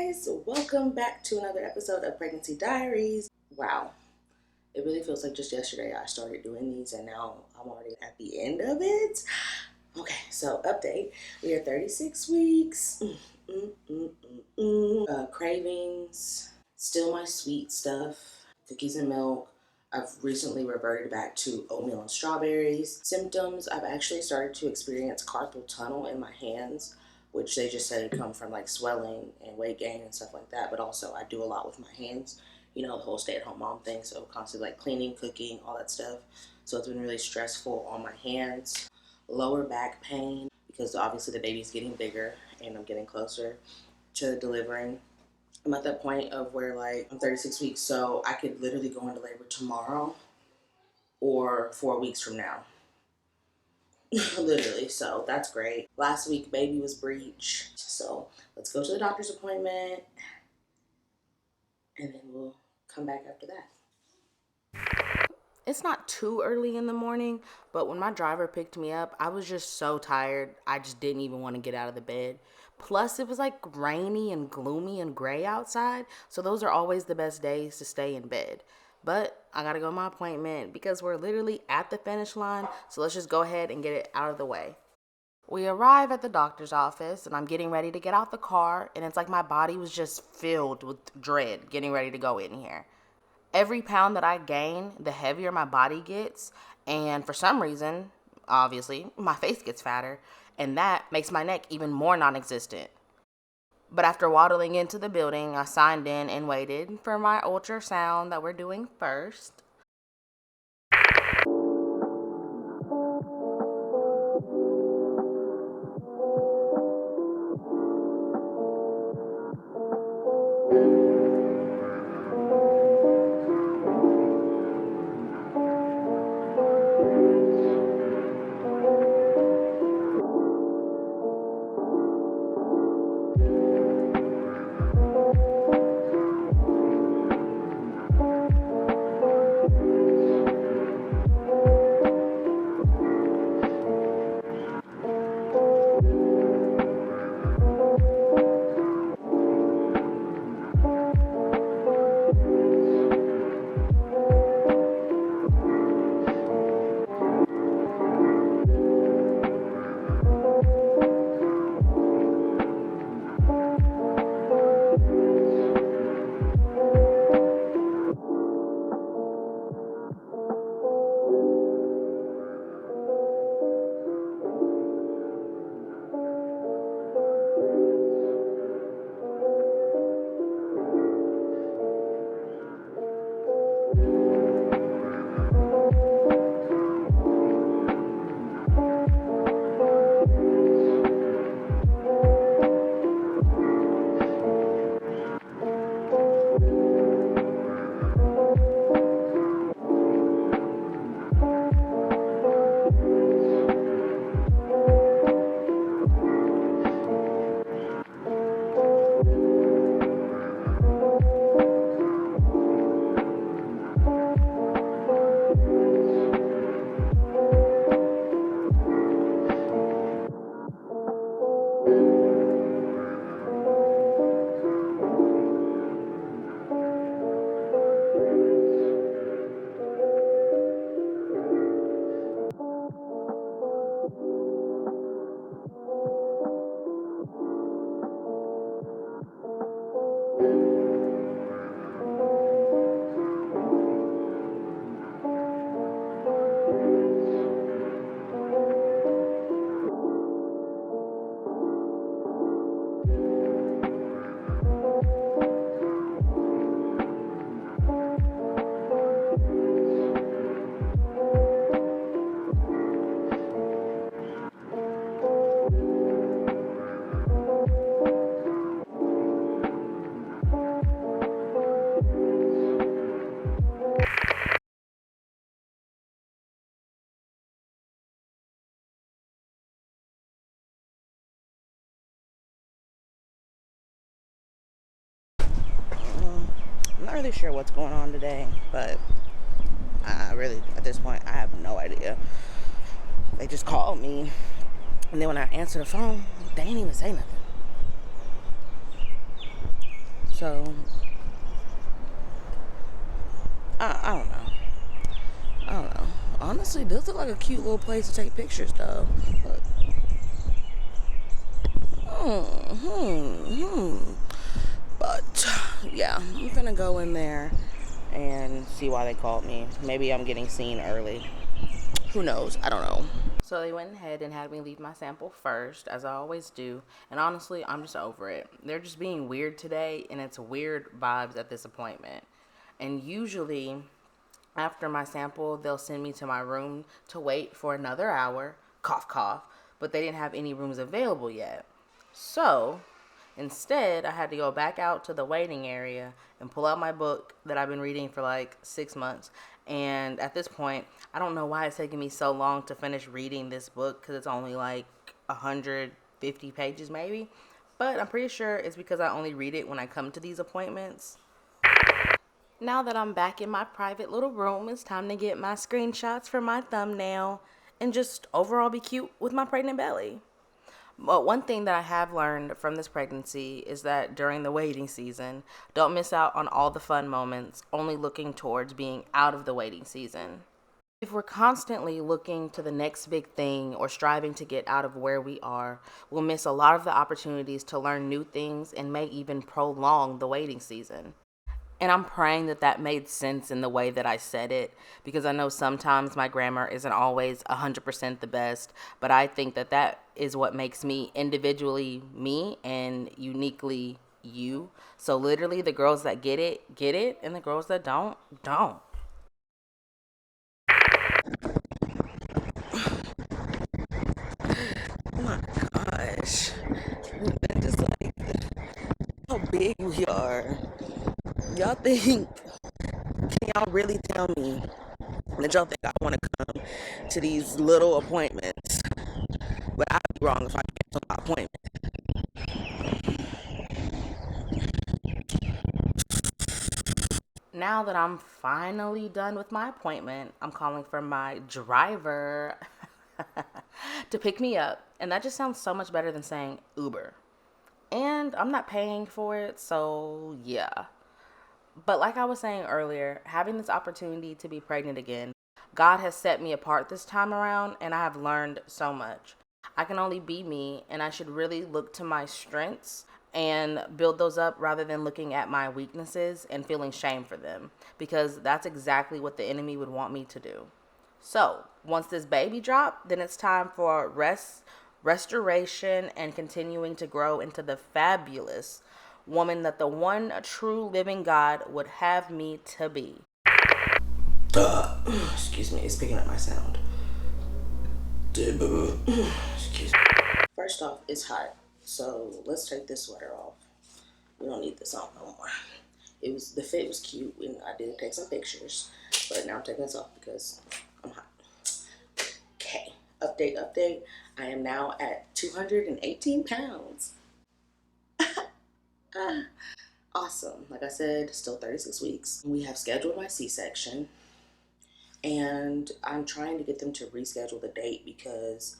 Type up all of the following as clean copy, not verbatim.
guys, welcome back to another episode of Pregnancy Diaries. Wow, it really feels like just yesterday I started doing these and now I'm already at the end of it. Okay, so update. We are 36 weeks. Cravings, still my sweet stuff, cookies and milk. I've recently reverted back to oatmeal and strawberries. Symptoms, I've actually started to experience carpal tunnel in my hands, which they just said come from like swelling and weight gain and stuff like that. But also I do a lot with my hands, you know, the whole stay-at-home mom thing. So constantly like cleaning, cooking, all that stuff. So it's been really stressful on my hands. Lower back pain, because obviously the baby's getting bigger and I'm getting closer to delivering. I'm at that point of where like I'm 36 weeks, so I could literally go into labor tomorrow or 4 weeks from now. Literally, so that's great. Last week baby was breech, so let's go to the doctor's appointment and then we'll come back after that. It's not too early in the morning, but when my driver picked me up, I was just so tired. I just didn't even want to get out of the bed. Plus, it was like rainy and gloomy and gray outside, so those are always the best days to stay in bed. But I gotta go to my appointment because we're literally at the finish line, so let's just go ahead and get it out of the way. We arrive at the doctor's office, and I'm getting ready to get out the car, and it's like my body was just filled with dread getting ready to go in here. Every pound that I gain, the heavier my body gets, and for some reason, obviously, my face gets fatter, and that makes my neck even more non-existent. But after waddling into the building, I signed in and waited for my ultrasound that we're doing first. I'm not really sure what's going on today, but I really, at this point, I have no idea. They just called me, and then when I answer the phone, they ain't even say nothing. So I don't know. I don't know. Honestly, this look like a cute little place to take pictures, though. Look. Hmm. But yeah, I'm gonna go in there and see why they called me. Maybe I'm getting seen early. Who knows? I don't know. So they went ahead and had me leave my sample first, as I always do. And honestly, I'm just over it. They're just being weird today, and it's weird vibes at this appointment. And usually, after my sample, they'll send me to my room to wait for another hour. Cough, cough. But they didn't have any rooms available yet. So instead, I had to go back out to the waiting area and pull out my book that I've been reading for like 6 months. And at this point, I don't know why it's taking me so long to finish reading this book because it's only like 150 pages maybe. But I'm pretty sure it's because I only read it when I come to these appointments. Now that I'm back in my private little room, it's time to get my screenshots for my thumbnail and just overall be cute with my pregnant belly. But one thing that I have learned from this pregnancy is that during the waiting season, don't miss out on all the fun moments, only looking towards being out of the waiting season. If we're constantly looking to the next big thing or striving to get out of where we are, we'll miss a lot of the opportunities to learn new things and may even prolong the waiting season. And I'm praying that that made sense in the way that I said it, because I know sometimes my grammar isn't always 100% the best, but I think that that is what makes me individually me and uniquely you. So literally, the girls that get it, and the girls that don't. Oh my gosh. Just like how big we are. Y'all think, can y'all really tell me that y'all think I want to come to these little appointments? But I'd be wrong if I cancel my appointment. Now that I'm finally done with my appointment, I'm calling for my driver to pick me up. And that just sounds so much better than saying Uber. And I'm not paying for it, so yeah. But like I was saying earlier, having this opportunity to be pregnant again, God has set me apart this time around, and I have learned so much. I can only be me, and I should really look to my strengths and build those up rather than looking at my weaknesses and feeling shame for them, because that's exactly what the enemy would want me to do. So, once this baby dropped, then it's time for restoration, and continuing to grow into the fabulous woman that the one true living God would have me to be. Excuse me, it's picking up my sound. Excuse me. First off, it's hot, so let's take this sweater off. We don't need this on no more. The fit was cute, and I did take some pictures, but now I'm taking this off because I'm hot. Okay, update. I am now at 218 pounds. Awesome. Like I said, still 36 weeks. We have scheduled my C-section, and I'm trying to get them to reschedule the date because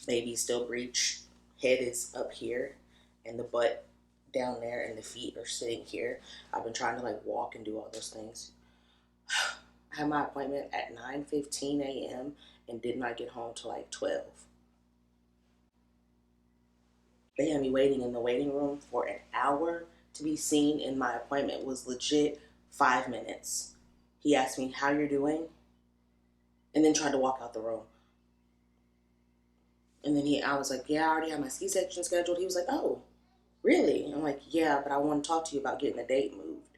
baby's still breech. Head is up here, and the butt down there, and the feet are sitting here. I've been trying to like walk and do all those things. I had my appointment at 9:15 a.m. and did not get home till like 12. They had me waiting in the waiting room for an hour to be seen, and my appointment was legit 5 minutes. He asked me how you're doing and then tried to walk out the room. And then I was like, yeah, I already have my C-section scheduled. He was like, oh, really? I'm like, yeah, but I want to talk to you about getting the date moved.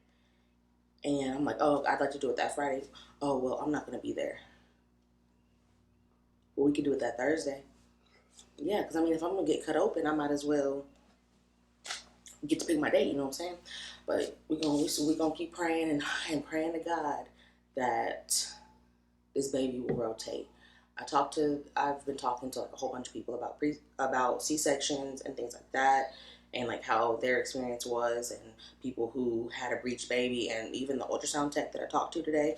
And I'm like, oh, I'd like to do it that Friday. Oh, well, I'm not going to be there. Well, we could do it that Thursday. Yeah, because I mean, if I'm going to get cut open, I might as well get to pick my date, you know what I'm saying? But we're gonna keep praying and praying to God that this baby will rotate. I've been talking to like a whole bunch of people about C-sections and things like that, and like how their experience was, and people who had a breech baby, and even the ultrasound tech that I talked to today,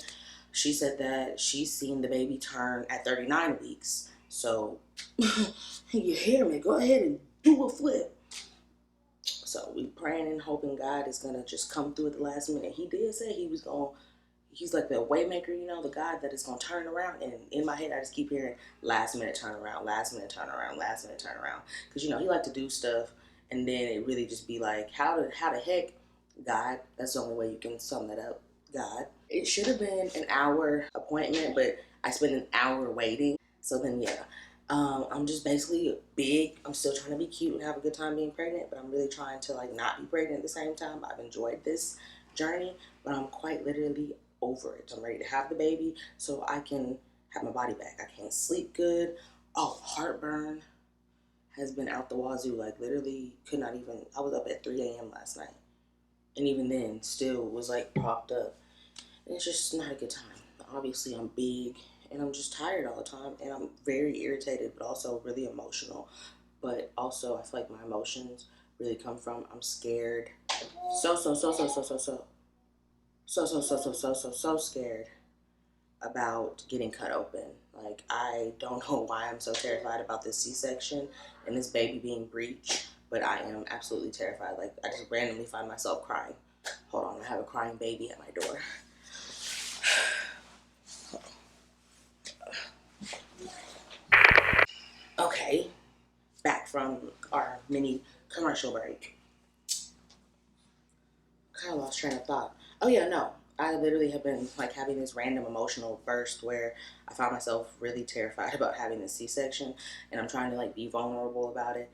she said that she's seen the baby turn at 39 weeks. So you hear me? Go ahead and do a flip. So we praying and hoping God is gonna just come through at the last minute. He did say he was gonna. He's like the waymaker, you know, the God that is gonna turn around. And in my head, I just keep hearing last minute turnaround, last minute turnaround, last minute turnaround. Because you know he like to do stuff, and then it really just be like, how the heck, God? That's the only way you can sum that up. God. It should have been an hour appointment, but I spent an hour waiting. So then, yeah, I'm just basically big. I'm still trying to be cute and have a good time being pregnant, but I'm really trying to like not be pregnant at the same time. I've enjoyed this journey, but I'm quite literally over it. I'm ready to have the baby so I can have my body back. I can't sleep good. Oh, heartburn has been out the wazoo. Like literally could not even. I was up at 3 a.m. last night, and even then, still was like propped up. And it's just not a good time. Obviously, I'm big and I'm just tired all the time, and I'm very irritated, but also really emotional. But also, I feel like my emotions really come from I'm scared. So scared about getting cut open. Like, I don't know why I'm so terrified about this C-section and this baby being breech, but I am absolutely terrified. Like, I just randomly find myself crying. Hold on, I have a crying baby at my door. Okay, back from our mini commercial break. Kind of lost train of thought. Oh yeah, no. I literally have been like having this random emotional burst where I found myself really terrified about having this C-section, and I'm trying to like be vulnerable about it.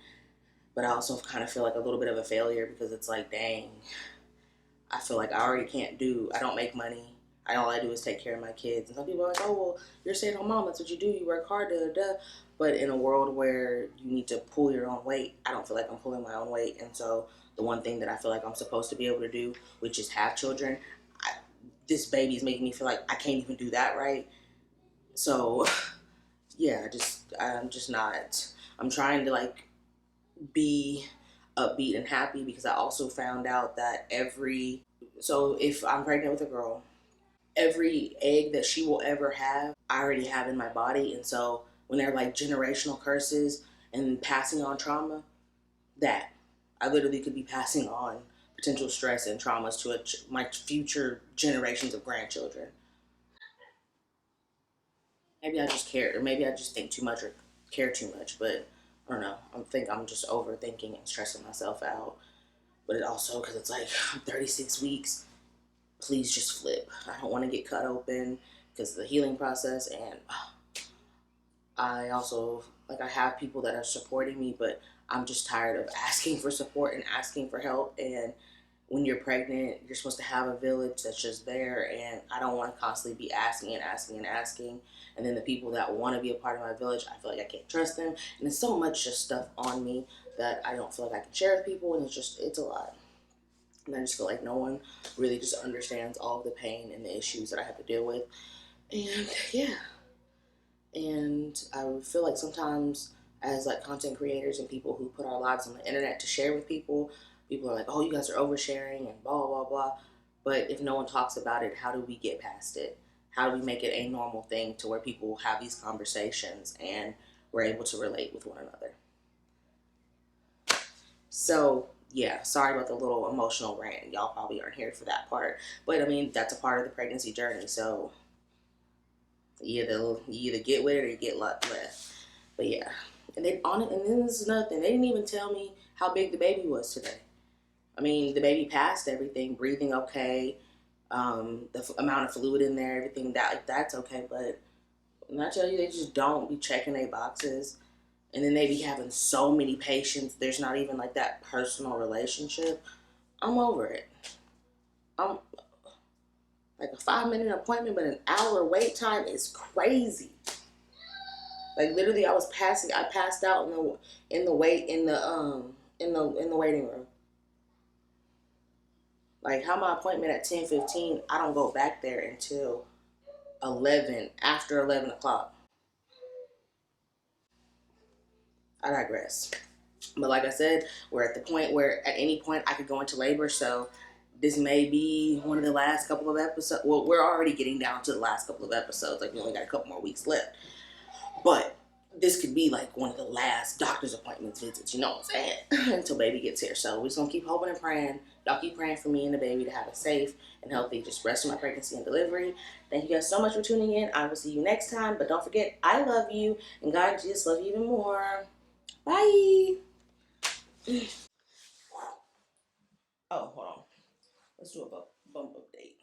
But I also kind of feel like a little bit of a failure because it's like, dang, I feel like I already can't do. I don't make money. All I do is take care of my kids. And some people are like, oh, well, you're a stay-at-home mom. That's what you do. You work hard, da, da, da. But in a world where you need to pull your own weight, I don't feel like I'm pulling my own weight. And so the one thing that I feel like I'm supposed to be able to do, which is have children, this baby is making me feel like I can't even do that right. So, yeah, I'm just not. I'm trying to, like, be upbeat and happy because I also found out that so if I'm pregnant with a girl, every egg that she will ever have, I already have in my body. And so when they're like generational curses and passing on trauma, that I literally could be passing on potential stress and traumas to my future generations of grandchildren. Maybe I just care, or maybe I just think too much or care too much, but I don't know. I think I'm just overthinking and stressing myself out. But it also, because it's like I'm 36 weeks, please just flip. I don't want to get cut open because of the healing process. And I also, like, I have people that are supporting me, but I'm just tired of asking for support and asking for help. And when you're pregnant, you're supposed to have a village that's just there. And I don't want to constantly be asking and asking and asking. And then the people that want to be a part of my village, I feel like I can't trust them. And there's so much just stuff on me that I don't feel like I can share with people. And it's a lot. And I just feel like no one really just understands all of the pain and the issues that I have to deal with. And yeah. And I feel like sometimes as like content creators and people who put our lives on the internet to share with people, people are like, oh, you guys are oversharing and blah, blah, blah. But if no one talks about it, how do we get past it? How do we make it a normal thing to where people have these conversations and we're able to relate with one another? So, yeah, sorry about the little emotional rant. Y'all probably aren't here for that part. But, I mean, that's a part of the pregnancy journey. So, you either get with it or you get left. But, yeah. And then this is another thing. They didn't even tell me how big the baby was today. I mean, the baby passed everything, breathing okay, amount of fluid in there, everything that's okay. But when I tell you, they just don't be checking their boxes. And then they be having so many patients. There's not even like that personal relationship. I'm over it. I'm like a 5-minute appointment, but an hour wait time is crazy. Like literally, I passed out in the waiting room. Like how my appointment at 10:15, I don't go back there until 11 after 11 o'clock. I digress. But like I said, we're at the point where at any point I could go into labor. So this may be one of the last couple of episodes. Well, we're already getting down to the last couple of episodes. Like we only got a couple more weeks left. But this could be like one of the last doctor's appointments visits, you know what I'm saying? Until baby gets here. So we're just gonna keep hoping and praying. Y'all keep praying for me and the baby to have a safe and healthy just rest of my pregnancy and delivery. Thank you guys so much for tuning in. I will see you next time. But don't forget, I love you and God just love you even more. Bye. Oh, hold on. Let's do a bump update.